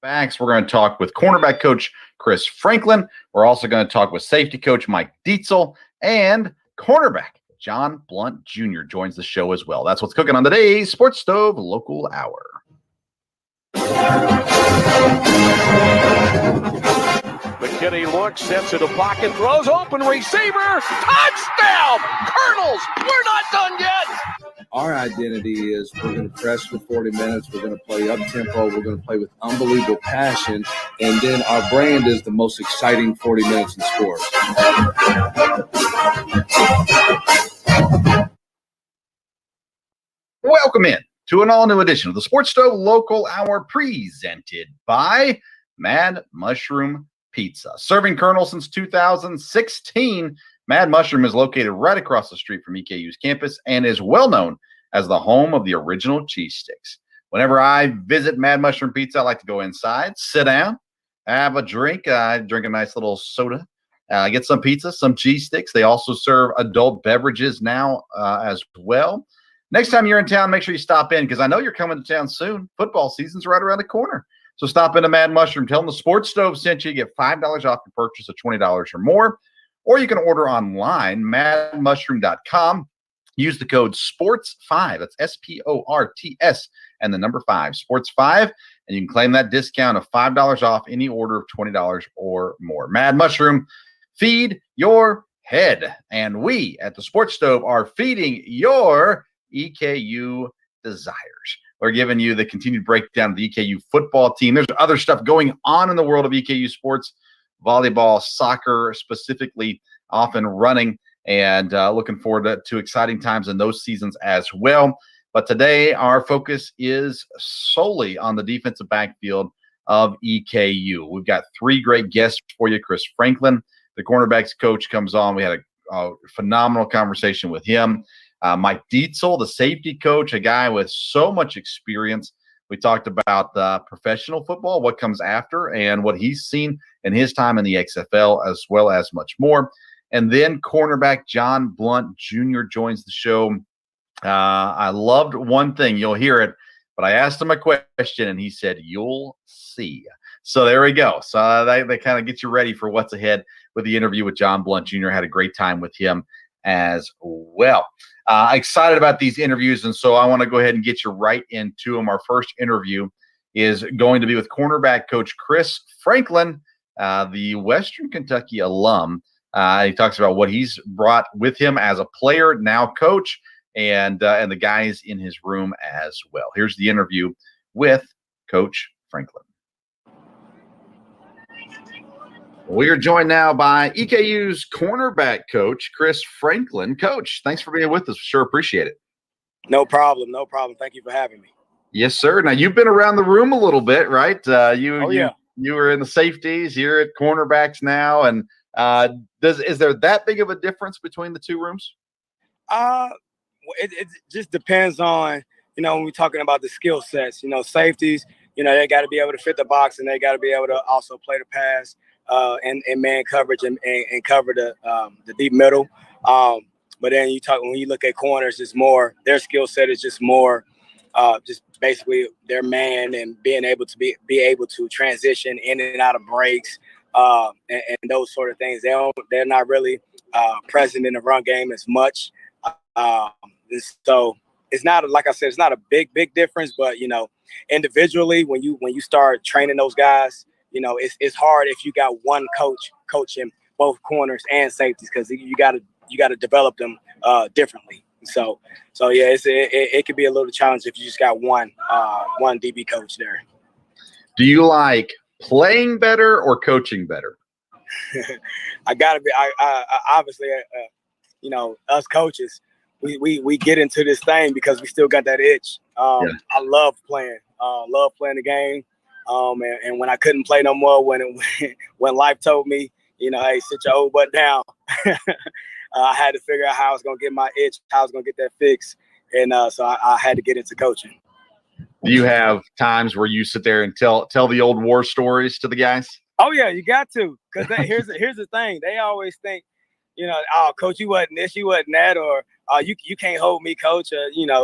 backs. We're going to talk with cornerback coach Chris Franklin. We're also going to talk with safety coach Mike Dietzel, and cornerback John Blunt Jr. joins the show as well. That's what's cooking on today's Sports Stove Local Hour. McKinney looks, steps into pocket, throws, open receiver, touchdown! Colonels, we're not done yet! Our identity is we're going to press for 40 minutes, we're going to play up-tempo, we're going to play with unbelievable passion, and then our brand is the most exciting 40 minutes in sports. Welcome in to an all-new edition of the Sports Stove Local Hour, presented by Mad Mushroom Pizza. Serving Colonel since 2016, Mad Mushroom is located right across the street from EKU's campus and is well known as the home of the original cheese sticks. Whenever I visit Mad Mushroom Pizza, I like to go inside, sit down, have a drink. I drink a nice little soda, get some pizza, some cheese sticks. They also serve adult beverages now as well. Next time you're in town, make sure you stop in because I know you're coming to town soon. Football season's right around the corner. So stop into Mad Mushroom. Tell them the Sports Stove sent you. You get $5 off your purchase of $20 or more. Or you can order online, madmushroom.com. Use the code SPORTS5. That's SPORTS and the number 5, SPORTS5. And you can claim that discount of $5 off any order of $20 or more. Mad Mushroom, feed your head. And we at the Sports Stove are feeding your EKU desires. We're giving you the continued breakdown of the EKU football team. There's other stuff going on in the world of EKU sports, volleyball, soccer, specifically often running, and looking forward to exciting times in those seasons as well. But today, our focus is solely on the defensive backfield of EKU. We've got 3 great guests for you. Chris Franklin, the cornerbacks coach, comes on. We had a phenomenal conversation with him. Mike Dietzel, the safety coach, a guy with so much experience. We talked about professional football, what comes after, and what he's seen in his time in the XFL, as well as much more. And then cornerback John Blunt Jr. joins the show. I loved one thing. You'll hear it, but I asked him a question, and he said, "You'll see." So there we go. So they kind of get you ready for what's ahead with the interview with John Blunt Jr. Had a great time with him as well. Excited about these interviews, and so I want to go ahead and get you right into them. Our first interview is going to be with cornerback coach Chris Franklin, the Western Kentucky alum. He talks about what he's brought with him as a player, now coach, and the guys in his room as well. Here's the interview with Coach Franklin. We are joined now by EKU's cornerback coach, Chris Franklin. Coach, thanks for being with us. Sure appreciate it. No problem. No problem. Thank you for having me. Yes, sir. Now, you've been around the room a little bit, right? You were in the safeties. You're at cornerbacks now. And is there that big of a difference between the two rooms? It just depends on, when we're talking about the skill sets. Safeties, they got to be able to fit the box, and they got to be able to also play the pass. And man coverage and cover the deep middle. But then when you look at corners, it's more their skill set is just more just basically their man and being able to be able to transition in and out of breaks and those sort of things. They're not really present in the run game as much. So it's not, like I said, it's not a big difference. But individually, when you start training those guys, it's hard if you got one coach coaching both corners and safeties because you got to develop them differently. So yeah, it could be a little challenge if you just got one DB coach there. Do you like playing better or coaching better? I gotta be. I obviously, us coaches, we get into this thing because we still got that itch. I love playing. Love playing the game. And when I couldn't play no more, when life told me, hey, sit your old butt down, I had to figure out how I was going to get my itch, how I was going to get that fix. And so I had to get into coaching. Do you have times where you sit there and tell the old war stories to the guys? Oh, yeah, you got to. Because here's the thing. They always think, oh, coach, you wasn't this, you wasn't that, or you can't hold me, coach.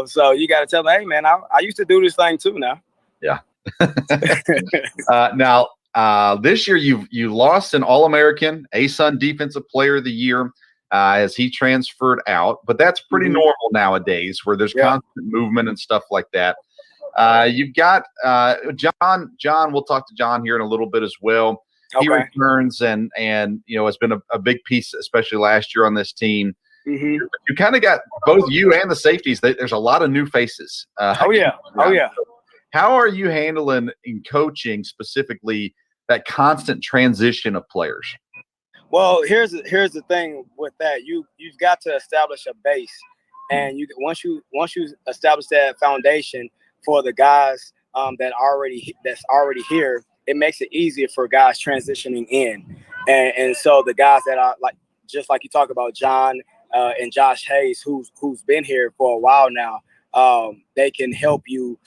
So you got to tell them, hey, man, I used to do this thing too now. Yeah. Now, this year you lost an All-American, ASUN Defensive Player of the Year as he transferred out, but that's pretty normal nowadays where there's constant movement and stuff like that. You've got John. We'll talk to John here in a little bit as well. He returns and has been a big piece, especially last year on this team. You kind of got both you and the safeties. There's a lot of new faces. Oh yeah. How are you handling in coaching specifically that constant transition of players? Well, here's the thing with that. You've got to establish a base, and once you establish that foundation for the guys that's already here, it makes it easier for guys transitioning in, and so the guys that are just like you talk about John and Josh Hayes, who's been here for a while now, they can help you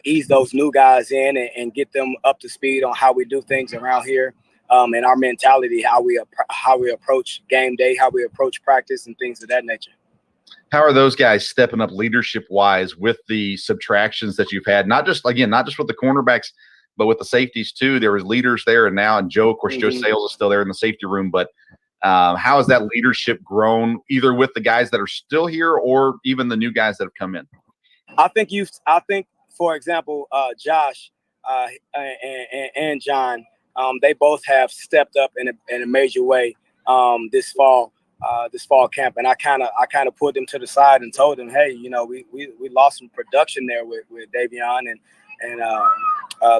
ease those new guys in and get them up to speed on how we do things around here. And our mentality, how we approach game day, how we approach practice, and things of that nature. How are those guys stepping up leadership-wise with the subtractions that you've had? Not just with the cornerbacks, but with the safeties too. There was leaders there, and now, and Joe, of course, Joe Sales is still there in the safety room. But how has that leadership grown, either with the guys that are still here or even the new guys that have come in? I think, for example, Josh and John. They both have stepped up in a major way this fall camp, and I kind of put them to the side and told them, hey, we lost some production there with Davion and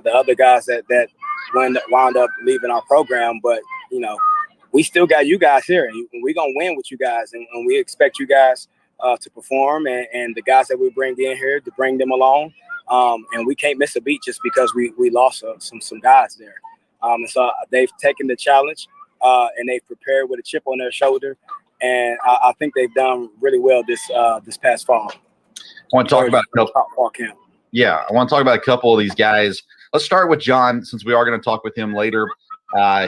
the other guys that wound up leaving our program, but we still got you guys here, and we're gonna win with you guys, and we expect you guys to perform, and the guys that we bring in here to bring them along, and we can't miss a beat just because we lost some guys there. And so they've taken the challenge and they've prepared with a chip on their shoulder. And I think they've done really well this past fall. I want to talk about fall camp. Yeah, I want to talk about a couple of these guys. Let's start with John, since we are going to talk with him later.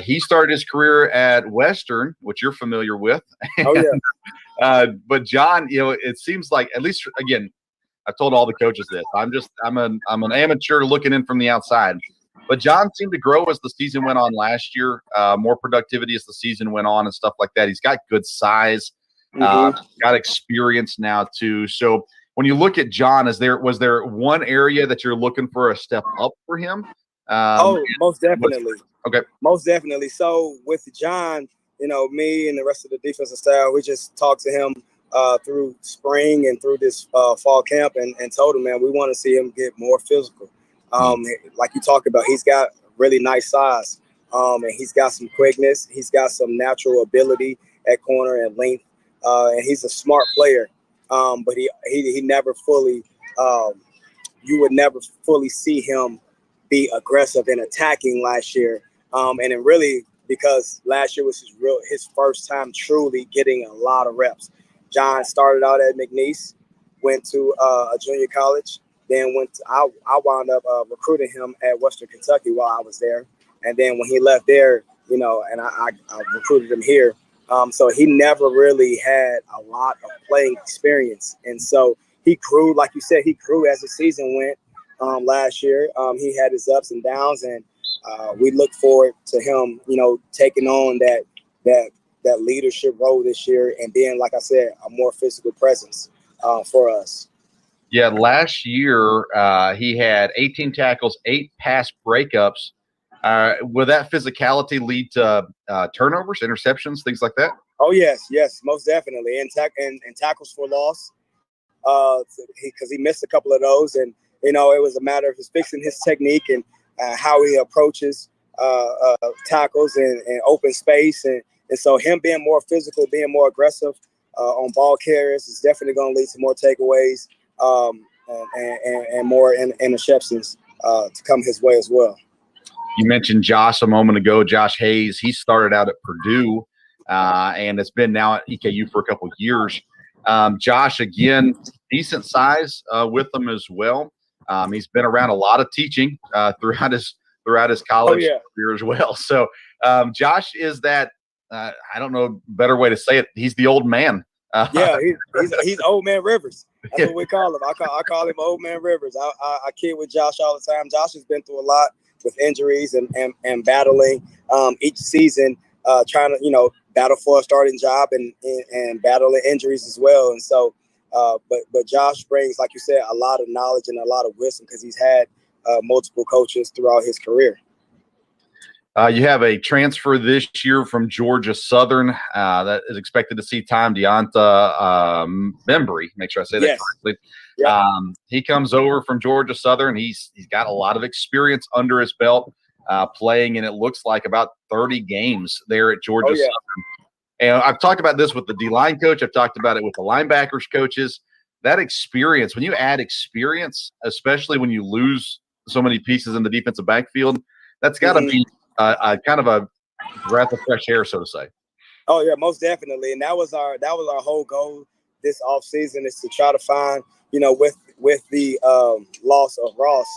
He started his career at Western, which you're familiar with. Oh, yeah. But John, it seems like, at least, again, I've told all the coaches this. I'm an amateur looking in from the outside. But John seemed to grow as the season went on last year, more productivity as the season went on and stuff like that. He's got good size, got experience now too. So when you look at John, was there one area that you're looking for a step up for him? Most definitely. Okay. Most definitely. So with John, me and the rest of the defensive staff, we just talked to him through spring and through this fall camp and told him, man, we want to see him get more physical. Like you talked about, he's got really nice size, and he's got some quickness. He's got some natural ability at corner and length, and he's a smart player. But he never fully, you would never fully see him be aggressive in attacking last year. And it really, because last year was his first time truly getting a lot of reps. John started out at McNeese, went to a junior college. Then I wound up recruiting him at Western Kentucky while I was there. And then when he left there, and I recruited him here. So he never really had a lot of playing experience. And so he grew, like you said, as the season went last year. He had his ups and downs, and we look forward to him, taking on that leadership role this year and being, like I said, a more physical presence for us. Yeah, last year he had 18 tackles, 8 pass breakups. Will that physicality lead to turnovers, interceptions, things like that? Oh, yes, most definitely. And tackles for loss, because he missed a couple of those. And, it was a matter of fixing his technique and how he approaches tackles and open space. And so him being more physical, being more aggressive on ball carriers is definitely going to lead to more takeaways. And more interceptions to come his way as well. You mentioned Josh a moment ago, Josh Hayes. He started out at Purdue and has been now at EKU for a couple of years. Josh, again, decent size with them as well. He's been around a lot of teaching throughout his college career as well. So Josh is that I don't know a better way to say it. He's the old man Yeah, he's Old Man Rivers. That's what we call him. I call him Old Man Rivers. I kid with Josh all the time. Josh has been through a lot with injuries and battling each season, trying to battle for a starting job and battling injuries as well. And so, but Josh brings, like you said, a lot of knowledge and a lot of wisdom because he's had multiple coaches throughout his career. You have a transfer this year from Georgia Southern that is expected to see time. Deonta Membry, make sure I say that correctly. Yeah. He comes over from Georgia Southern. He's got a lot of experience under his belt, playing, and it looks like about 30 games there at Georgia Southern. And I've talked about this with the D-line coach. I've talked about it with the linebackers coaches. That experience, when you add experience, especially when you lose so many pieces in the defensive backfield, that's got to be kind of a breath of fresh air, so to say. Oh yeah, most definitely. And that was our whole goal this offseason, is to try to find, with the loss of Ross,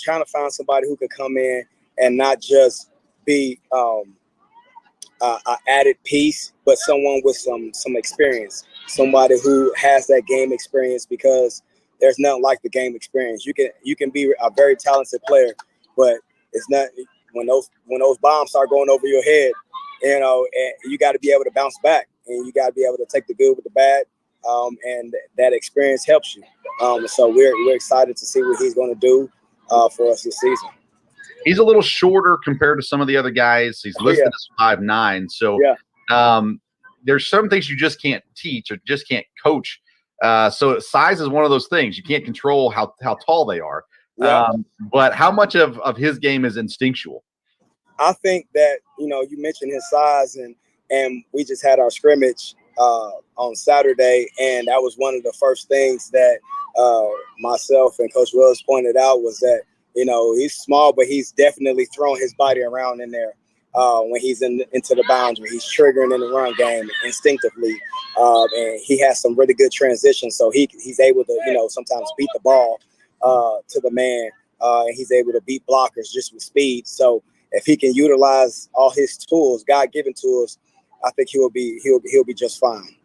trying to find somebody who could come in and not just be an added piece, but someone with some experience, somebody who has that game experience, because there's nothing like the game experience. You can be a very talented player, but it's not when those bombs start going over your head, and you got to be able to bounce back, and you got to be able to take the good with the bad, and that experience helps you. So we're excited to see what he's going to do for us this season. He's a little shorter compared to some of the other guys. He's listed as 5'9". So there's some things you just can't teach or just can't coach. So size is one of those things. You can't control how tall they are. Yeah. But how much of his game is instinctual? I think that, you mentioned his size, and we just had our scrimmage on Saturday, and that was one of the first things that myself and Coach Willis pointed out, was that, he's small, but he's definitely throwing his body around in there when he's into the boundary. He's triggering in the run game instinctively, and he has some really good transitions, so he's able to, sometimes beat the ball to the man, and he's able to beat blockers just with speed. So if he can utilize all his tools, God-given tools, I think he'll be just fine.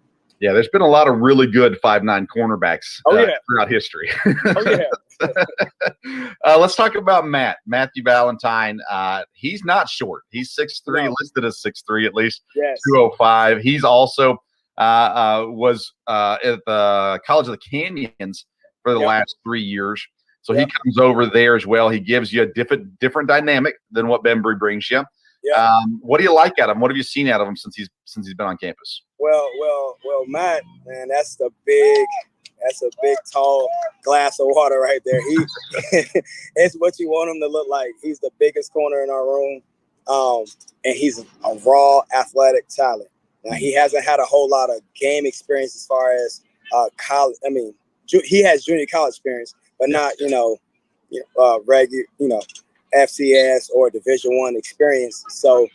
Yeah, there's been a lot of really good 5'9" cornerbacks throughout history. Let's talk about Matthew Valentine. He's not short. He's 6'3", listed as 6'3", at least 205. He's also was at the College of the Canyons for the last 3 years. So he comes over there as well. He gives you a different dynamic than what Membry brings you. Yeah. What do you like out of him? What have you seen out of him since he's been on campus? Well, Matt, man, that's a big, tall glass of water right there. It's what you want him to look like. He's the biggest corner in our room, and he's a raw athletic talent. Now, he hasn't had a whole lot of game experience as far as college. I mean, he has junior college experience, but not regular, FCS or Division I experience. So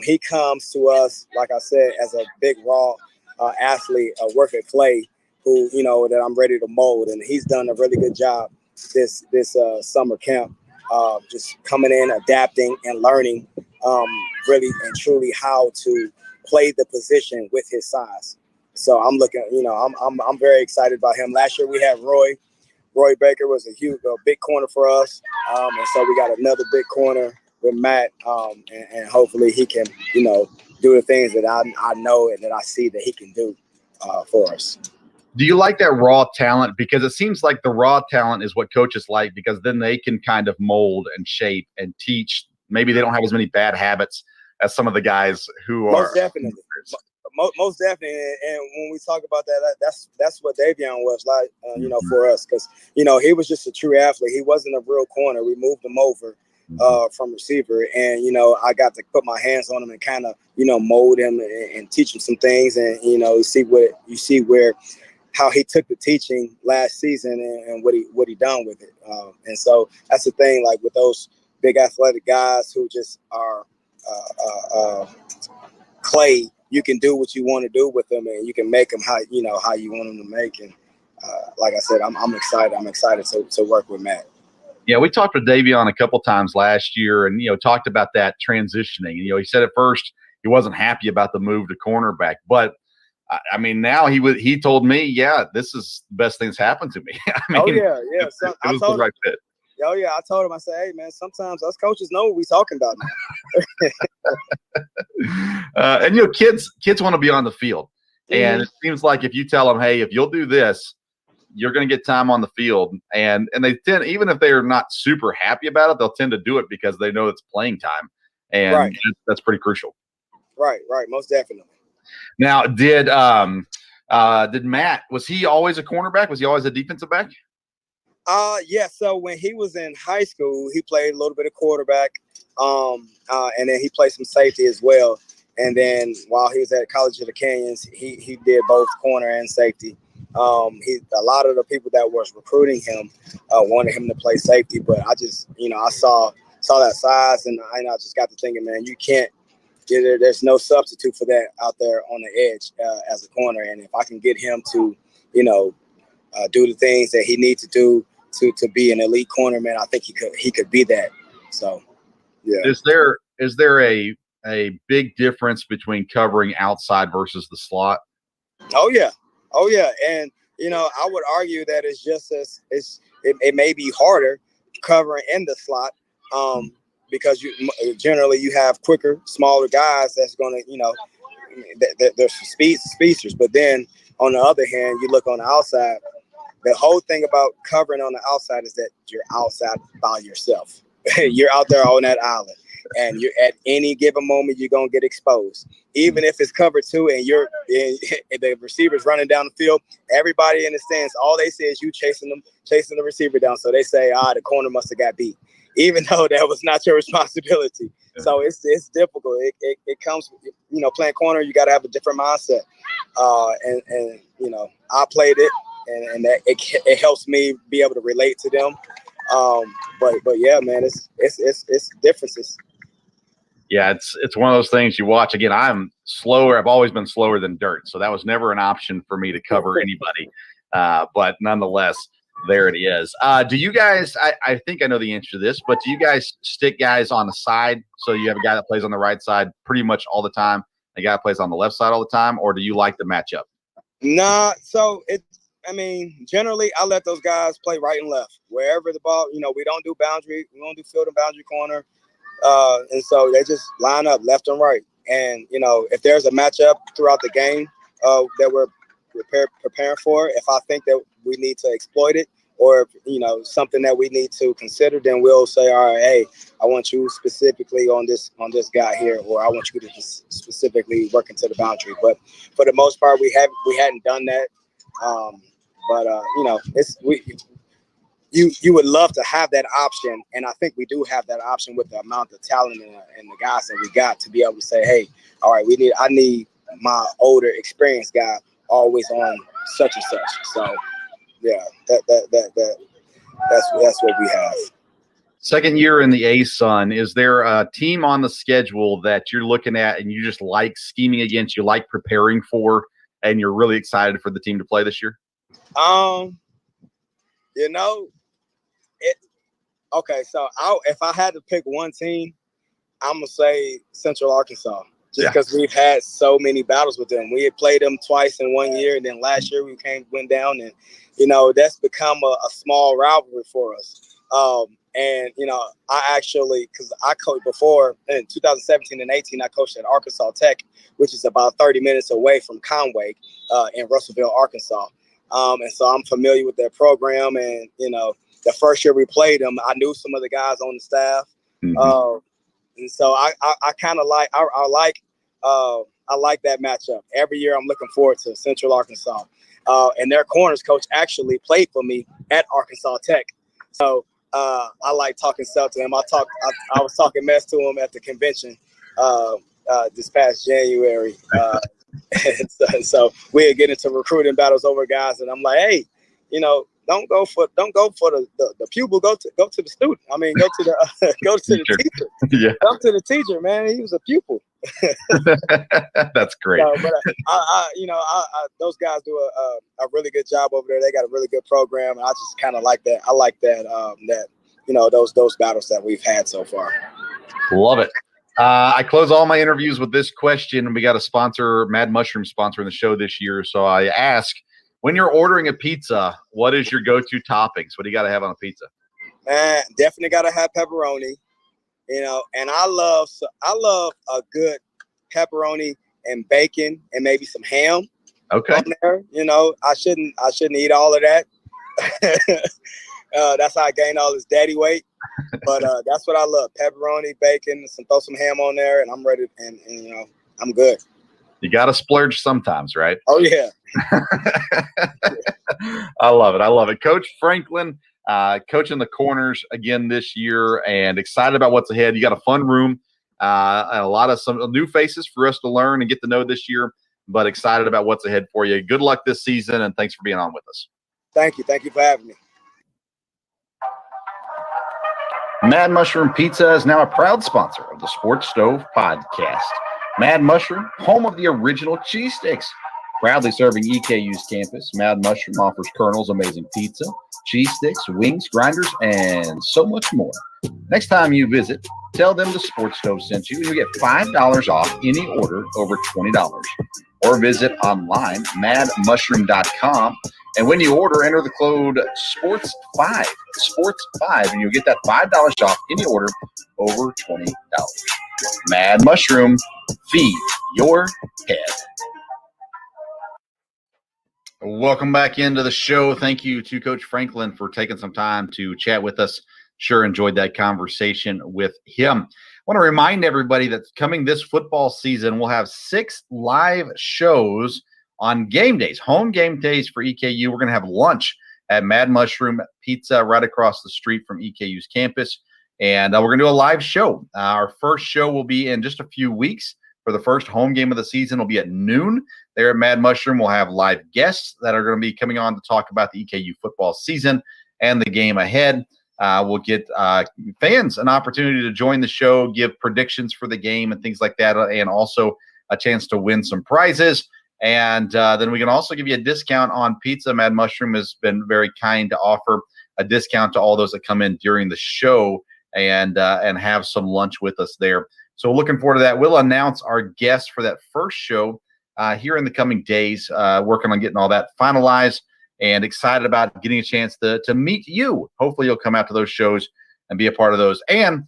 he comes to us, like I said, as a big raw athlete, a worker clay, who that I'm ready to mold, and he's done a really good job this summer camp, just coming in, adapting, and learning really and truly how to play the position with his size. So I'm looking, I'm very excited about him. Last year we had Roy Baker was a big corner for us, and so we got another big corner with Matt, and hopefully he can, do the things that I know and that I see that he can do for us. Do you like that raw talent? Because it seems like the raw talent is what coaches like, because then they can kind of mold and shape and teach. Maybe they don't have as many bad habits as some of the guys who are. Most definitely. Most definitely, and when we talk about that, that's what Davion was like, for us, because he was just a true athlete. He wasn't a real corner. We moved him over from receiver, and I got to put my hands on him and kind of mold him and teach him some things, and you see where how he took the teaching last season and what he done with it, and so that's the thing, like with those big athletic guys who just are clay. You can do what you want to do with them, and you can make them how you want them to make. And like I said, I'm excited. I'm excited to work with Matt. Yeah, we talked with Davion a couple times last year, and talked about that transitioning. He said at first he wasn't happy about the move to cornerback, but I mean, now he told me, yeah, this is the best thing that's happened to me. I mean, Oh yeah. it was the right fit. Oh yeah, I told him. I said, "Hey man, sometimes us coaches know what we talking about now." And kids want to be on the field, and it seems like if you tell them, "Hey, if you'll do this, you're going to get time on the field," and they tend, even if they're not super happy about it, they'll tend to do it because they know it's playing time, and that's pretty crucial. Right, most definitely. Now, did Matt, was he always a cornerback? Was he always a defensive back? Yeah. So when he was in high school, he played a little bit of quarterback, and then he played some safety as well. And then while he was at College of the Canyons, he did both corner and safety. A lot of the people that was recruiting him wanted him to play safety, but I just, I saw that size, and I just got to thinking, man, you can't. There's no substitute for that out there on the edge as a corner, and if I can get him to, do the things that he needs to do to be an elite corner, man, I think he could be that. So, yeah. Is there a big difference between covering outside versus the slot? Oh yeah, and I would argue that it's just it may be harder covering in the slot, because you have quicker, smaller guys that's going to, they're speedsters. But then on the other hand, you look on the outside. The whole thing about covering on the outside is that you're outside by yourself. You're out there on that island, and you're at any given moment you're gonna get exposed. Even if it's cover two and the receiver's running down the field, everybody in the stands, all they say is you chasing the receiver down. So they say, the corner must have got beat, even though that was not your responsibility. Yeah. So it's difficult. It comes, playing corner. You got to have a different mindset. And I played it. And that it helps me be able to relate to them, but yeah, man, it's differences. Yeah, it's one of those things you watch. Again, I'm slower. I've always been slower than dirt, so that was never an option for me to cover anybody. But nonetheless, there it is. Do you guys? I think I know the answer to this, but do you guys stick guys on the side? So you have a guy that plays on the right side pretty much all the time, a guy that plays on the left side all the time, or do you like the matchup? Nah, so generally, I let those guys play right and left. Wherever the ball, we don't do boundary. We don't do field and boundary corner. And so they just line up left and right. And, if there's a matchup throughout the game that we're preparing for, if I think that we need to exploit it or, something that we need to consider, then we'll say, all right, hey, I want you specifically on this guy here, or I want you to specifically work into the boundary. But for the most part, we hadn't done that. But you would love to have that option, and I think we do have that option with the amount of talent and the guys that we got to be able to say, hey, all right, I need my older, experienced guy always on such and such. So yeah, that's what we have. Second year in the ASUN, is there a team on the schedule that you're looking at and you just like scheming against, you like preparing for, and you're really excited for the team to play this year? Okay, so if I had to pick one team, I'm gonna say Central Arkansas, just because we've had so many battles with them. We had played them twice in 1 year, and then last year we went down, and that's become a small rivalry for us. And I actually, because I coached before in 2017 and 18, I coached at Arkansas Tech, which is about 30 minutes away from Conway in Russellville, Arkansas. And so I'm familiar with their program, and the first year we played them, I knew some of the guys on the staff, and so I kind of like I like that matchup. Every year I'm looking forward to Central Arkansas, and their corners coach actually played for me at Arkansas Tech, so I like talking stuff to him. I was talking mess to him at the convention this past January. So we'll get into recruiting battles over guys, and I'm like, hey, don't go for the pupil. Go to the student. I mean, go to the teacher. Yeah. Come to the teacher, man. He was a pupil. That's great. But those guys do a really good job over there. They got a really good program, and I just kind of like that. I like that those battles that we've had so far. Love it. I close all my interviews with this question. We got a sponsor, Mad Mushroom, sponsoring the show this year. So I ask, when you're ordering a pizza, what is your go-to toppings? What do you got to have on a pizza? Man, definitely got to have pepperoni, and I love a good pepperoni and bacon and maybe some ham. Okay. On there. I shouldn't eat all of that. That's how I gain all this daddy weight. But that's what I love: pepperoni, bacon, throw some ham on there, and I'm ready. And I'm good. You got to splurge sometimes, right? Oh yeah. I love it. I love it, Coach Franklin. Coaching the corners again this year, and excited about what's ahead. You got a fun room, and some new faces for us to learn and get to know this year. But excited about what's ahead for you. Good luck this season, and thanks for being on with us. Thank you. Thank you for having me. Mad Mushroom Pizza is now a proud sponsor of the Sports Stove Podcast. Mad Mushroom, home of the original cheese sticks. Proudly serving EKU's campus, Mad Mushroom offers Colonel's amazing pizza, cheese sticks, wings, grinders, and so much more. Next time you visit, tell them the Sports Stove sent you, and you get $5 off any order over $20. Or visit online, madmushroom.com. And when you order, enter the code SPORTS5, SPORTS5, and you'll get that $5 off any order over $20. Mad Mushroom, feed your head. Welcome back into the show. Thank you to Coach Franklin for taking some time to chat with us. Sure enjoyed that conversation with him. I want to remind everybody that coming this football season, we'll have 6 live shows on game days, home game days for EKU. We're going to have lunch at Mad Mushroom Pizza right across the street from EKU's campus. And we're going to do a live show. Our first show will be in just a few weeks. For the first home game of the season will be at noon there at Mad Mushroom. We'll have live guests that are going to be coming on to talk about the EKU football season and the game ahead. We'll get fans an opportunity to join the show, give predictions for the game and things like that, and also a chance to win some prizes. And then we can also give you a discount on pizza. Mad Mushroom has been very kind to offer a discount to all those that come in during the show and have some lunch with us there. So looking forward to that. We'll announce our guests for that first show here in the coming days, working on getting all that finalized, and excited about getting a chance to meet you. Hopefully you'll come out to those shows and be a part of those. And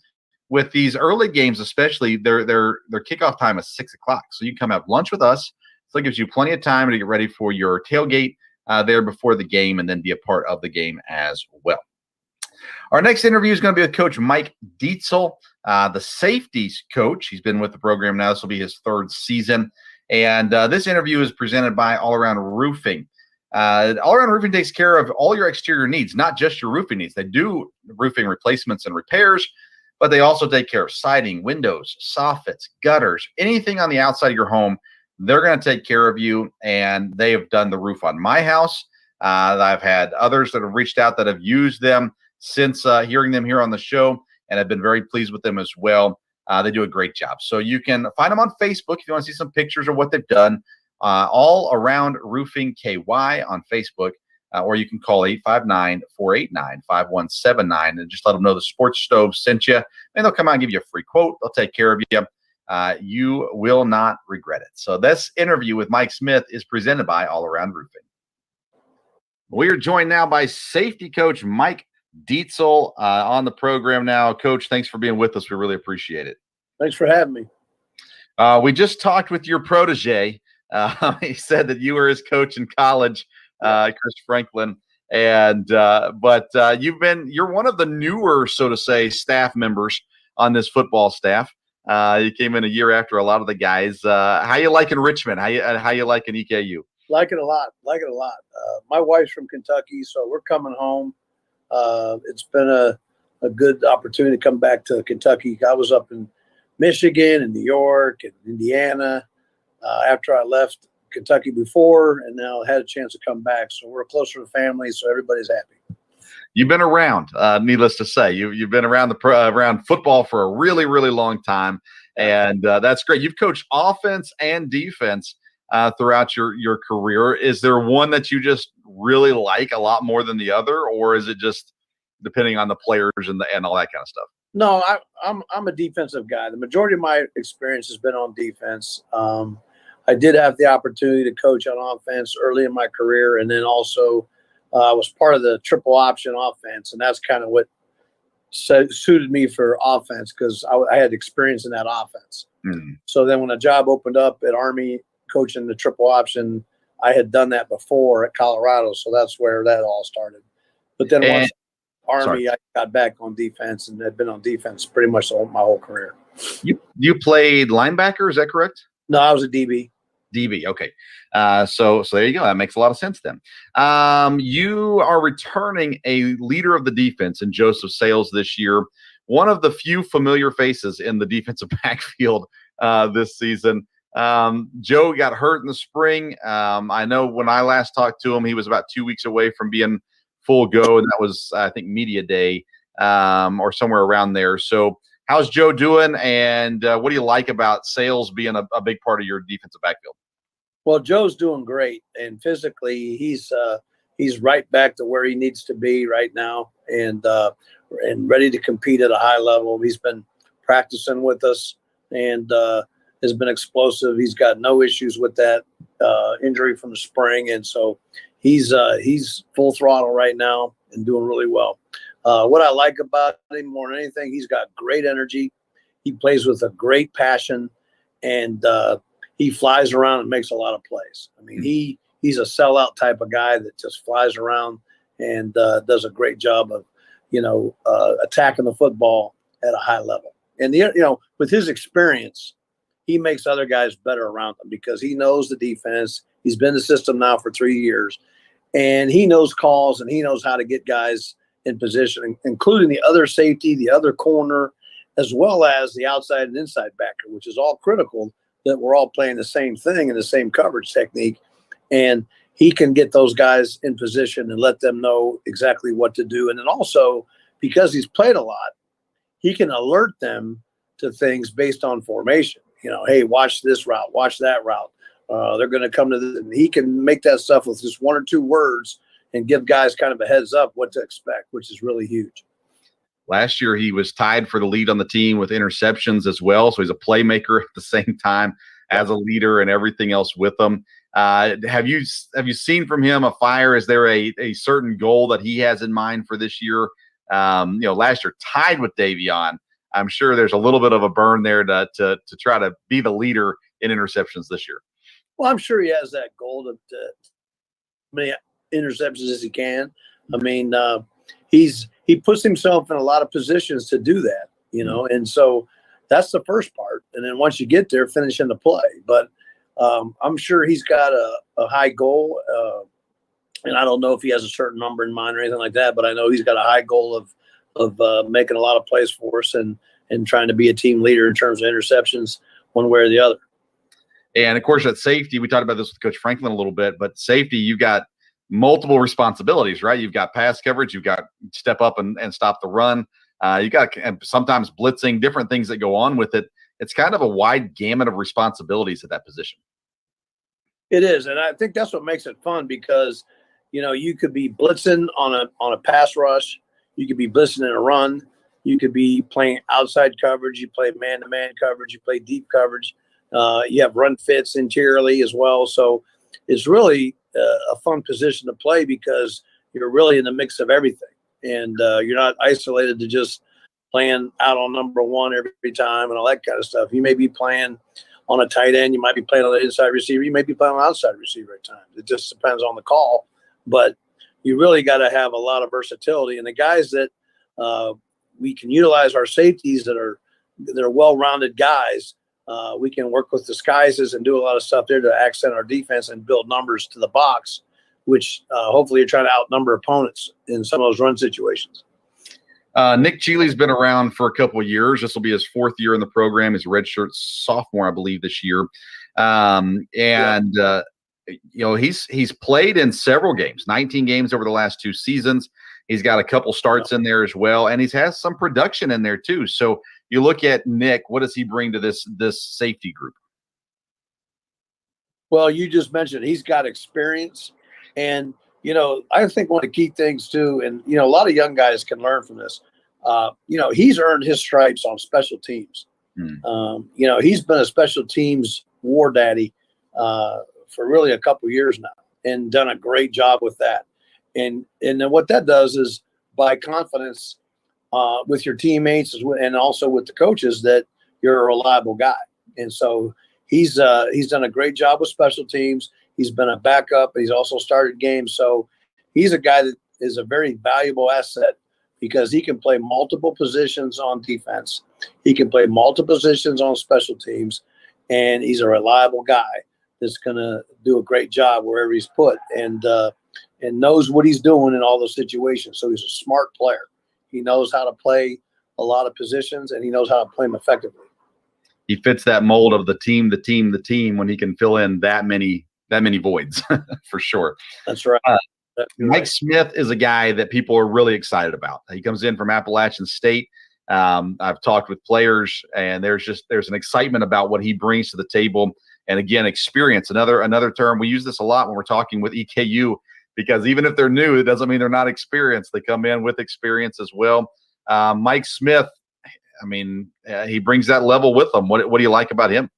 with these early games especially, their kickoff time is 6 o'clock. So you can come have lunch with us. So it gives you plenty of time to get ready for your tailgate there before the game, and then be a part of the game as well. Our next interview is going to be with Coach Mike Dietzel, the safeties coach. He's been with the program now. This will be his 3rd season. And this interview is presented by All Around Roofing. All Around Roofing takes care of all your exterior needs, not just your roofing needs. They do roofing replacements and repairs, but they also take care of siding, windows, soffits, gutters, anything on the outside of your home. They're going to take care of you, and they have done the roof on my house. I've had others that have reached out that have used them since hearing them here on the show, and I've been very pleased with them as well. They do a great job. So you can find them on Facebook if you want to see some pictures of what they've done. All Around Roofing KY on Facebook, or you can call 859-489-5179 and just let them know the Sports Stove sent you, and they'll come out and give you a free quote. They'll take care of you. You will not regret it. So this interview with Mike Smith is presented by All Around Roofing. We are joined now by safety coach Mike Dietzel on the program now. Coach, thanks for being with us. We really appreciate it. Thanks for having me. We just talked with your protege. He said that you were his coach in college, Chris Franklin. And but you're one of the newer, so to say, staff members on this football staff. You came in a year after a lot of the guys. How you liking Richmond? How you liking EKU? Like it a lot. My wife's from Kentucky, so we're coming home. It's been a good opportunity to come back to Kentucky. I was up in Michigan and New York and Indiana after I left Kentucky before, and now had a chance to come back. So we're closer to family, so everybody's happy. You've been around, needless to say. You've been around around football for a really, really long time, and that's great. You've coached offense and defense throughout your career. Is there one that you just really like a lot more than the other, or is it just depending on the players and all that kind of stuff? No, I'm a defensive guy. The majority of my experience has been on defense. I did have the opportunity to coach on offense early in my career, and then also I was part of the triple option offense, and that's kind of what suited me for offense because I had experience in that offense. Mm. So then when a job opened up at Army coaching the triple option, I had done that before at Colorado, so that's where that all started. But then once Army, I got back on defense and had been on defense pretty much my whole career. You played linebacker, is that correct? No, I was a DB. DB, okay. So there you go. That makes a lot of sense then. You are returning a leader of the defense in Joseph Sales this year. One of the few familiar faces in the defensive backfield this season. Joe got hurt in the spring. I know when I last talked to him, he was about 2 weeks away from being full go, and that was, I think, media day or somewhere around there. So how's Joe doing, and what do you like about Sales being a big part of your defensive backfield? Well, Joe's doing great, and physically he's right back to where he needs to be right now, and ready to compete at a high level. He's been practicing with us and has been explosive. He's got no issues with that injury from the spring, and so he's full throttle right now and doing really well. What I like about him more than anything, he's got great energy. He plays with a great passion, and he flies around and makes a lot of plays. I mean, he's a sellout type of guy that just flies around and does a great job of, attacking the football at a high level. And with his experience, he makes other guys better around him because he knows the defense. He's been in the system now for 3 years, and he knows calls and he knows how to get guys in position, including the other safety, the other corner, as well as the outside and inside backer, which is all critical that we're all playing the same thing and the same coverage technique. And he can get those guys in position and let them know exactly what to do. And then also, because he's played a lot, he can alert them to things based on formation. Hey, watch this route, watch that route. They're going to come to this. And he can make that stuff with just 1 or 2 words and give guys kind of a heads up what to expect, which is really huge. Last year, he was tied for the lead on the team with interceptions as well. So he's a playmaker at the same time as a leader and everything else with them. Have you seen from him a fire? Is there a certain goal that he has in mind for this year? Last year tied with Davion. I'm sure there's a little bit of a burn there to try to be the leader in interceptions this year. Well, I'm sure he has that goal to as many interceptions as he can. I mean, he puts himself in a lot of positions to do that, and so that's the first part. And then once you get there, finish in the play. But I'm sure he's got a high goal, and I don't know if he has a certain number in mind or anything like that, but I know he's got a high goal of making a lot of plays for us and trying to be a team leader in terms of interceptions one way or the other. And, of course, at safety, we talked about this with Coach Franklin a little bit, but safety, you've got multiple responsibilities, right? You've got pass coverage, you've got step up and stop the run. You got sometimes blitzing, different things that go on with it. It's kind of a wide gamut of responsibilities at that position. It is, and I think that's what makes it fun because, you could be blitzing on a pass rush, you could be blitzing in a run, you could be playing outside coverage, you play man-to-man coverage, you play deep coverage, you have run fits interiorly as well. So it's really a fun position to play because you're really in the mix of everything, and you're not isolated to just playing out on number one every time and all that kind of stuff. You may be playing on a tight end, you might be playing on the inside receiver, you may be playing on an outside receiver at times. It just depends on the call, but you really got to have a lot of versatility. And the guys that we can utilize our safeties that are well-rounded guys. We can work with disguises and do a lot of stuff there to accent our defense and build numbers to the box, which hopefully you're trying to outnumber opponents in some of those run situations. Nick Cheely's been around for a couple of years. This will be his 4th year in the program. He's a redshirt sophomore, I believe, this year. He's played in several games, 19 games over the last 2 seasons. He's got a couple starts in there as well, and he has some production in there too. So you look at Nick, what does he bring to this safety group? Well, you just mentioned he's got experience, and I think one of the key things too, and a lot of young guys can learn from this. he's earned his stripes on special teams. He's been a special teams war daddy for really a couple years now and done a great job with that. And then what that does is buy confidence with your teammates and also with the coaches that you're a reliable guy. And so he's done a great job with special teams. He's been a backup. He's also started games. So he's a guy that is a very valuable asset because he can play multiple positions on defense. He can play multiple positions on special teams, and he's a reliable guy that's going to do a great job wherever he's put and knows what he's doing in all those situations. So he's a smart player. He knows how to play a lot of positions, and he knows how to play them effectively. He fits that mold of the team when he can fill in that many voids for sure. That's right. Mike Smith is a guy that people are really excited about. He comes in from Appalachian State. I've talked with players, and there's an excitement about what he brings to the table. And again, experience, another term. We use this a lot when we're talking with EKU, because even if they're new, it doesn't mean they're not experienced. They come in with experience as well. Mike Smith, he brings that level with him. What do you like about him?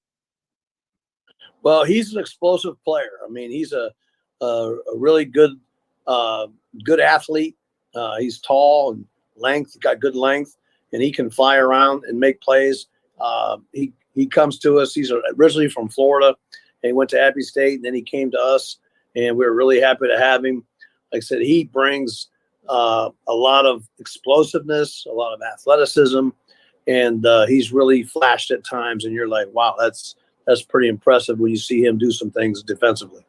Well, he's an explosive player. He's a really good athlete. He's tall and got good length, and he can fly around and make plays. He comes to us. He's originally from Florida, and he went to Appy State, and then he came to us, and we were really happy to have him. Like I said, he brings a lot of explosiveness, a lot of athleticism, and he's really flashed at times, and you're like, wow, that's pretty impressive when you see him do some things defensively.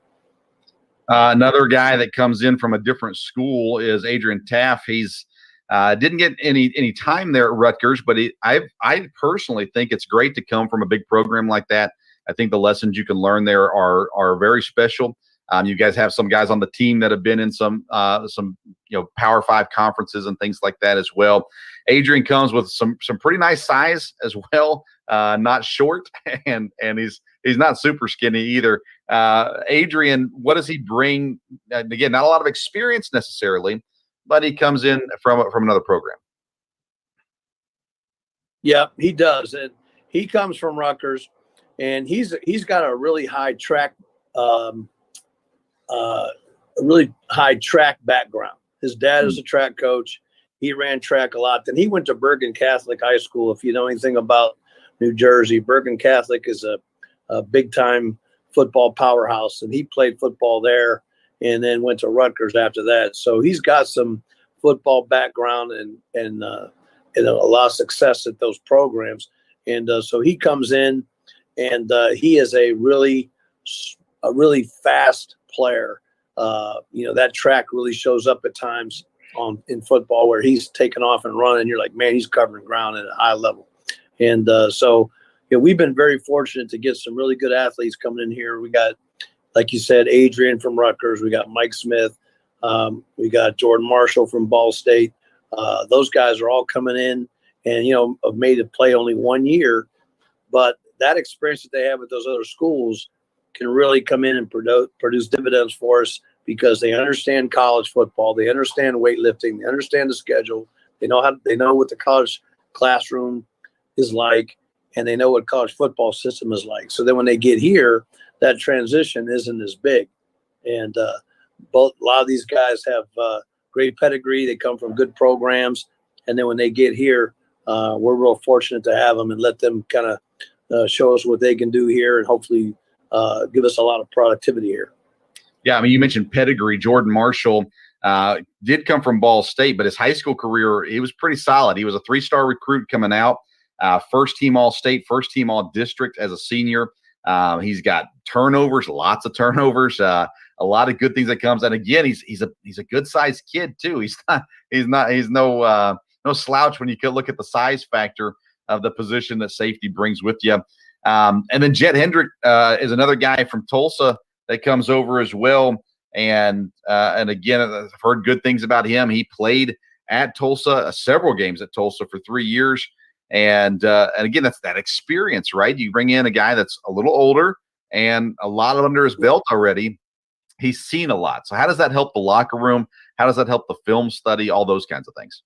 Another guy that comes in from a different school is Adrian Taff. He's didn't get any time there at Rutgers, but I personally think it's great to come from a big program like that. I think the lessons you can learn there are very special. You guys have some guys on the team that have been in some Power 5 conferences and things like that as well. Adrian comes with some pretty nice size as well. Not short, and he's not super skinny either. Adrian, what does he bring? Again, not a lot of experience necessarily, but he comes in from another program. Yeah, he does, and he comes from Rutgers, and he's got a really high track, background. His dad is a track coach. He ran track a lot. Then he went to Bergen Catholic High School. If you know anything about New Jersey, Bergen Catholic is a big-time football powerhouse, and he played football there and then went to Rutgers after that. So he's got some football background and a lot of success at those programs. And so he comes in, and he is a really fast player. That track really shows up at times in football where he's taking off and running. And you're like, man, he's covering ground at a high level. And so we've been very fortunate to get some really good athletes coming in here. We got, like you said, Adrian from Rutgers. We got Mike Smith. We got Jordan Marshall from Ball State. Those guys are all coming in and, have made a play only 1 year. But that experience that they have with those other schools can really come in and produce dividends for us because they understand college football. They understand weightlifting. They understand the schedule. They know what the college classroom is like, and they know what college football system is like. So then when they get here, that transition isn't as big. And a lot of these guys have great pedigree. They come from good programs. And then when they get here, we're real fortunate to have them and let them kind of show us what they can do here and hopefully give us a lot of productivity here. Yeah, you mentioned pedigree. Jordan Marshall did come from Ball State, but his high school career, he was pretty solid. He was a 3-star recruit coming out, first team All-State, first team All-District as a senior. He's got turnovers, lots of turnovers, a lot of good things that comes. And again, he's a good-sized kid too. He's no slouch when you could look at the size factor of the position that safety brings with you. And then Jet Hendrick is another guy from Tulsa that comes over as well. And again, I've heard good things about him. He played at Tulsa, several games at Tulsa for 3 years. And again, that's that experience, right? You bring in a guy that's a little older and a lot under his belt already. He's seen a lot. So how does that help the locker room? How does that help the film study? All those kinds of things.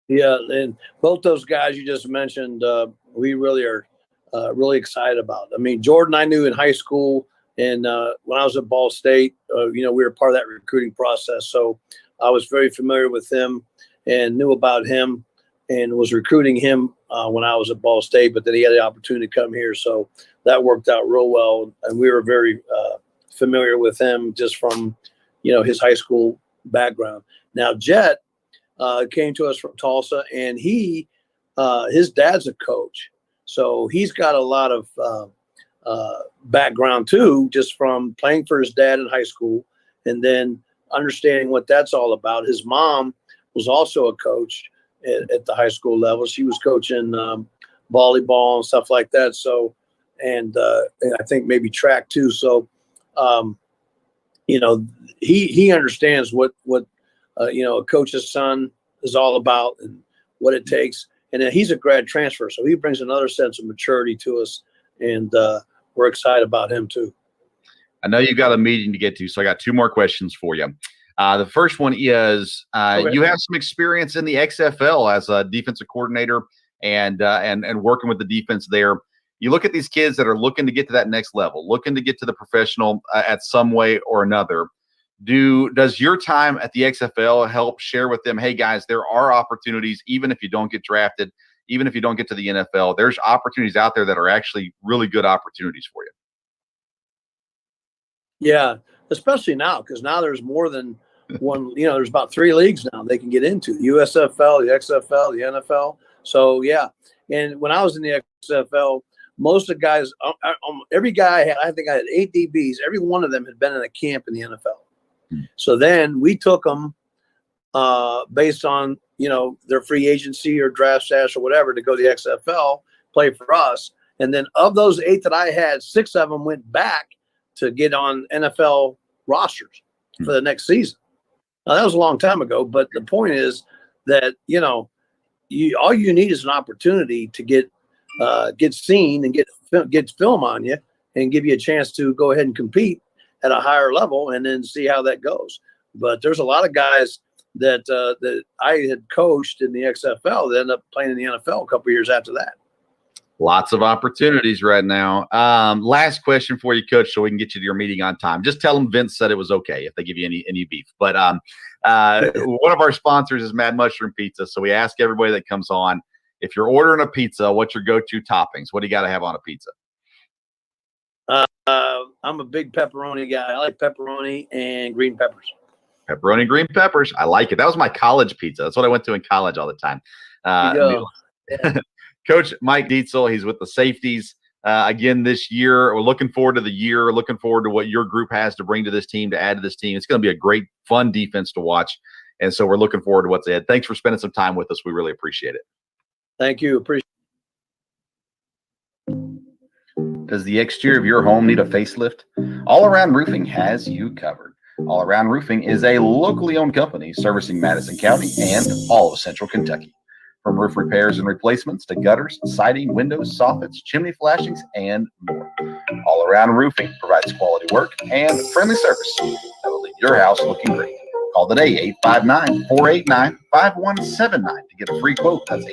Yeah, and both those guys you just mentioned, we really are really excited about. I mean, Jordan I knew in high school, and when I was at Ball State, we were part of that recruiting process. So I was very familiar with him and knew about him and was recruiting him when I was at Ball State. But then he had the opportunity to come here, so that worked out real well. And we were very familiar with him just from his high school background. Now Jet came to us from Tulsa, and his dad's a coach, so he's got a lot of background too, just from playing for his dad in high school, and then understanding what that's all about. His mom was also a coach at the high school level. She was coaching volleyball and stuff like that. So, and I think maybe track too. So, he understands what a coach's son is all about and what it takes. And then he's a grad transfer, so he brings another sense of maturity to us, and we're excited about him too. I know you've got a meeting to get to, so I got 2 more questions for you. The first one is Okay. you have some experience in the XFL as a defensive coordinator and working with the defense there. You look at these kids that are looking to get to that next level, looking to get to the professional at some way or another. Does your time at the XFL help share with them, hey guys, there are opportunities, even if you don't get drafted, even if you don't get to the NFL, there's opportunities out there that are actually really good opportunities for you? Yeah, especially now, because now there's more than one. There's about 3 leagues now they can get into: the USFL, the XFL, the NFL. So yeah, and when I was in the XFL, most of the guys, every guy I think I had 8 DBs. Every one of them had been in a camp in the NFL. So then we took them based on their free agency or draft status or whatever to go to the XFL, play for us. And then of those 8 that I had, 6 of them went back to get on NFL rosters for the next season. Now that was a long time ago, but the point is that all you need is an opportunity to get seen and get film on you and give you a chance to go ahead and compete at a higher level and then see how that goes. But there's a lot of guys that I had coached in the XFL that ended up playing in the NFL a couple of years after that. Lots of opportunities right now. Last question for you, Coach, so we can get you to your meeting on time. Just tell them Vince said it was okay if they give you any beef. But one of our sponsors is Mad Mushroom Pizza. So we ask everybody that comes on, if you're ordering a pizza, what's your go-to toppings? What do you got to have on a pizza? I'm a big pepperoni guy. I like pepperoni and green peppers. Pepperoni and green peppers. I like it. That was my college pizza. That's what I went to in college all the time. Yeah. Coach Mike Dietzel, he's with the Safeties again this year. We're looking forward to the year, looking forward to what your group has to bring to this team, to add to this team. It's going to be a great, fun defense to watch. And so we're looking forward to what's ahead. Thanks for spending some time with us. We really appreciate it. Thank you. Appreciate it. Does the exterior of your home need a facelift? All Around Roofing has you covered. All Around Roofing is a locally owned company servicing Madison County and all of Central Kentucky. From roof repairs and replacements to gutters, siding, windows, soffits, chimney flashings, and more. All Around Roofing provides quality work and friendly service that will leave your house looking great. Call today, 859-489-5179 to get a free quote. That's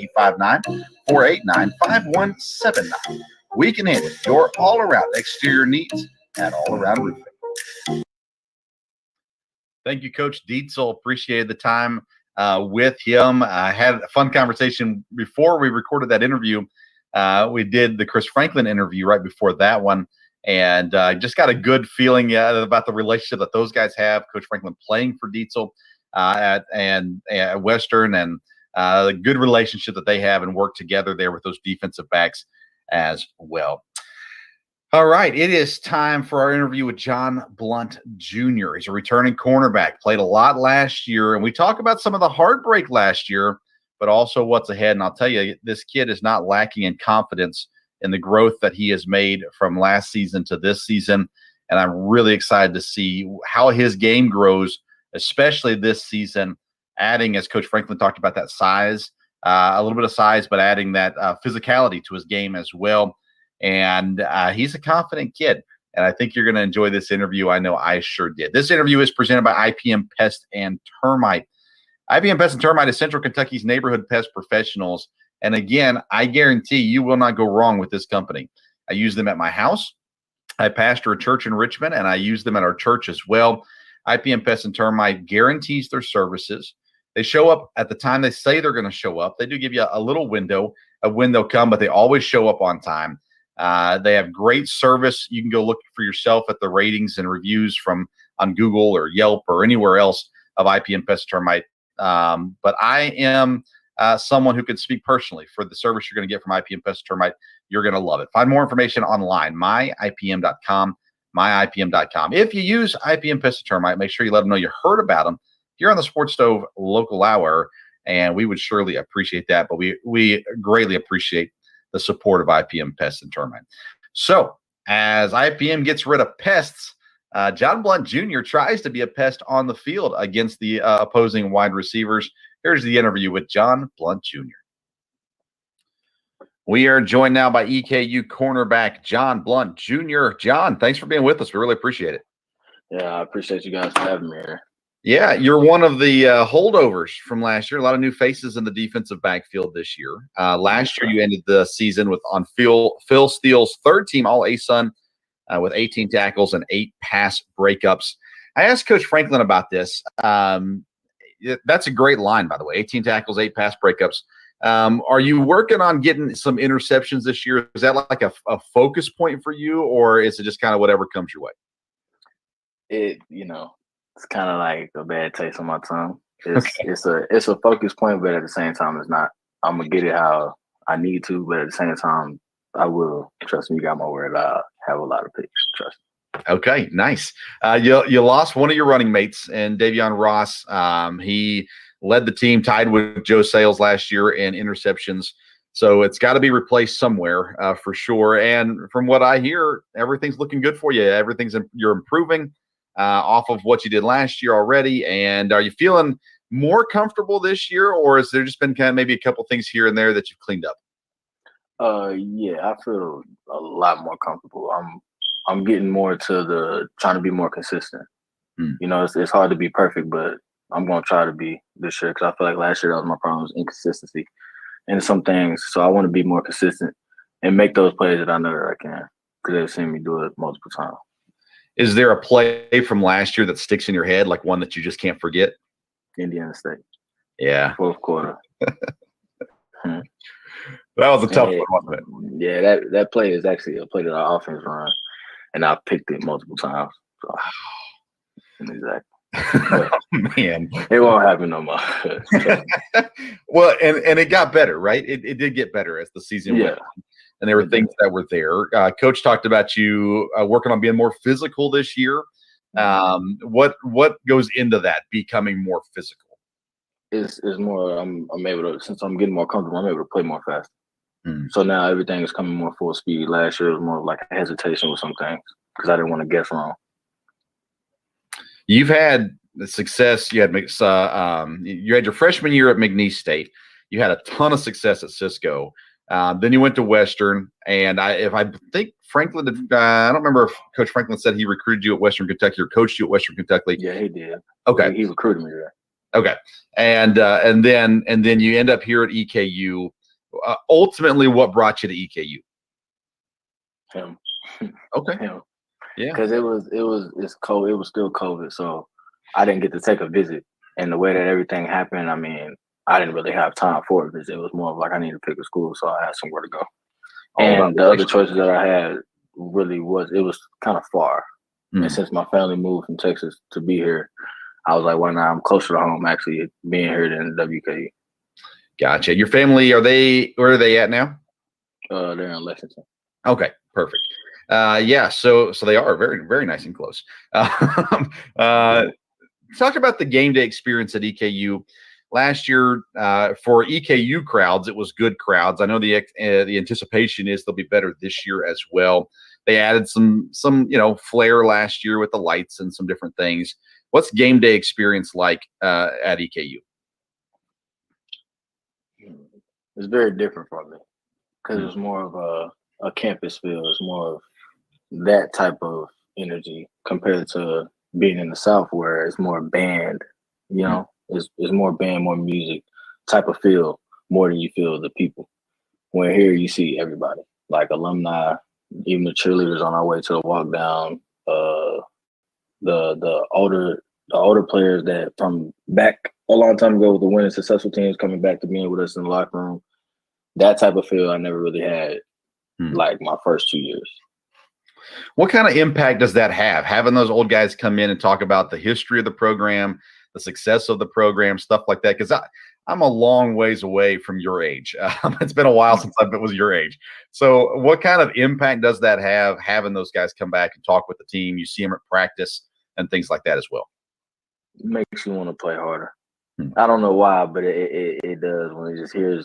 859-489-5179. We can handle your all-around exterior needs at All Around Roofing. Thank you, Coach Dietzel. Appreciated the time with him. I had a fun conversation before we recorded that interview. We did the Chris Franklin interview right before that one, and just got a good feeling about the relationship that those guys have. Coach Franklin playing for Dietzel at Western, and the good relationship that they have and work together there with those defensive backs as well. All right, it is time for our interview with John Blunt Jr. He's a returning cornerback, played a lot last year, and we talk about some of the heartbreak last year, but also what's ahead. And I'll tell you, this kid is not lacking in confidence in the growth that he has made from last season to this season, and I'm really excited to see how his game grows, especially this season, adding, as Coach Franklin talked about, that size, a little bit of size, but adding that physicality to his game as well. And he's a confident kid, and I think you're going to enjoy this interview. I know I sure did. This interview is presented by IPM Pest and Termite. IBM Pest and Termite is Central Kentucky's neighborhood pest professionals. And again, I guarantee you will not go wrong with this company. I use them at my house. I pastor a church in Richmond, and I use them at our church as well. IPM Pest and Termite guarantees their services. They show up at the time they say they're going to show up. They do give you a little window of when they'll come, but they always show up on time. They have great service. You can go look for yourself at the ratings and reviews from on Google or Yelp or anywhere else of IPM Pest and Termite. But I am someone who can speak personally for the service you're going to get from IPM Pest and Termite. You're going to love it. Find more information online, myipm.com, myipm.com. If you use IPM Pest and Termite, make sure you let them know you heard about them here on the Sports Stove Local Hour, and we would surely appreciate that. But we greatly appreciate the support of IPM Pest and Termite. So as IPM gets rid of pests, John Blunt Jr. tries to be a pest on the field against the opposing wide receivers. Here's the interview with John Blunt Jr. We are joined now by EKU cornerback John Blunt Jr. John, thanks for being with us. We really appreciate it. Yeah, I appreciate you guys for having me here. Yeah, you're one of the holdovers from last year. A lot of new faces in the defensive backfield this year. Last year, you ended the season on Phil Steele's third team All-ASUN with 18 tackles and 8 pass breakups. I asked Coach Franklin about this. That's a great line, by the way. 18 tackles, 8 pass breakups. Are you working on getting some interceptions this year? Is that like a focus point for you, or is it just kind of whatever comes your way? It's kind of like a bad taste on my tongue. It's a focus point, but at the same time, it's not. I'm gonna get it how I need to, but at the same time, I will. Trust me, you got my word. I have a lot of picks. Trust me. Okay, nice. You lost one of your running mates, and Davion Ross. He led the team, tied with Joe Sales last year in interceptions. So it's got to be replaced somewhere for sure. And from what I hear, everything's looking good for you. You're improving off of what you did last year already. And are you feeling more comfortable this year, or has there just been kind of maybe a couple things here and there that you've cleaned up? Yeah, I feel a lot more comfortable. I'm getting more to trying to be more consistent. It's hard to be perfect, but I'm going to try to be this year, because I feel like last year that was my problem, was inconsistency in some things. So I want to be more consistent and make those plays that I know that I can, because they've seen me do it multiple times. Is there a play from last year that sticks in your head, like one that you just can't forget? Indiana State. Yeah. Fourth quarter. That was a tough one, wasn't it? Yeah, that play is actually a play that our offense run, and I've picked it multiple times. So. Exactly. Oh, man, it won't happen no more. Well, and it got better, right? It did get better as the season went on. And there were things that were there. Coach talked about you working on being more physical this year. What goes into that, becoming more physical? It's more. I'm able to, since I'm getting more comfortable, I'm able to play more fast. So now everything is coming more full speed. Last year it was more like a hesitation with some things because I didn't want to guess wrong. You've had the success. You had your freshman year at McNeese State. You had a ton of success at Cisco. Then you went to Western, and I think Franklin, I don't remember if Coach Franklin said he recruited you at Western Kentucky or coached you at Western Kentucky. Yeah, he did. Okay, he recruited me there. Okay, and then you end up here at EKU. Ultimately, what brought you to EKU? Him. Okay. Him. Yeah. Because it's cold. It was still COVID, so I didn't get to take a visit. And the way that everything happened, I mean, I didn't really have time for a visit. It was more of like I needed to pick a school, so I had somewhere to go. And the other choices that I had really was kind of far. And since my family moved from Texas to be here, I was like, why not? I'm closer to home actually being here than WKU. Gotcha. Your family, where are they at now? They're in Lexington. Okay, perfect. Yeah, so they are very, very nice and close. Talk about the game day experience at EKU. Last year, for EKU crowds, it was good crowds. I know the anticipation is they'll be better this year as well. They added some flair last year with the lights and some different things. What's game day experience like at EKU? It's very different from me because it's more of a campus feel. It's more of that type of energy compared to being in the South where it's more band, It's more band, more music type of feel more than you feel the people. When here you see everybody, like alumni, even the cheerleaders on our way to the walk down, the older players that from back a long time ago with the winning successful teams coming back to being with us in the locker room. That type of feel I never really had like my first 2 years. What kind of impact does that have? Having those old guys come in and talk about the history of the program, the success of the program, stuff like that. Because I'm a long ways away from your age. It's been a while since I was your age. So what kind of impact does that have, having those guys come back and talk with the team? You see them at practice and things like that as well. It makes you want to play harder. I don't know why, but it does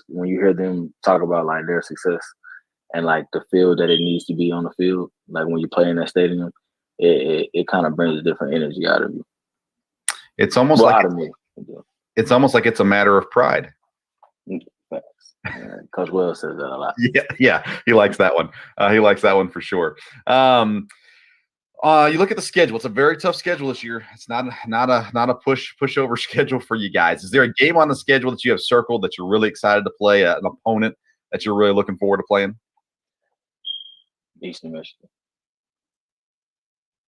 when you hear them talk about like their success and like the field that it needs to be on the field. Like when you play in that stadium, it kind of brings a different energy out of you. It's almost it's almost like it's a matter of pride. Coach Wells says that a lot. Yeah, he likes that one. He likes that one for sure. You look at the schedule. It's a very tough schedule this year. It's not a pushover schedule for you guys. Is there a game on the schedule that you have circled that you're really excited to play, an opponent that you're really looking forward to playing? Eastern Michigan.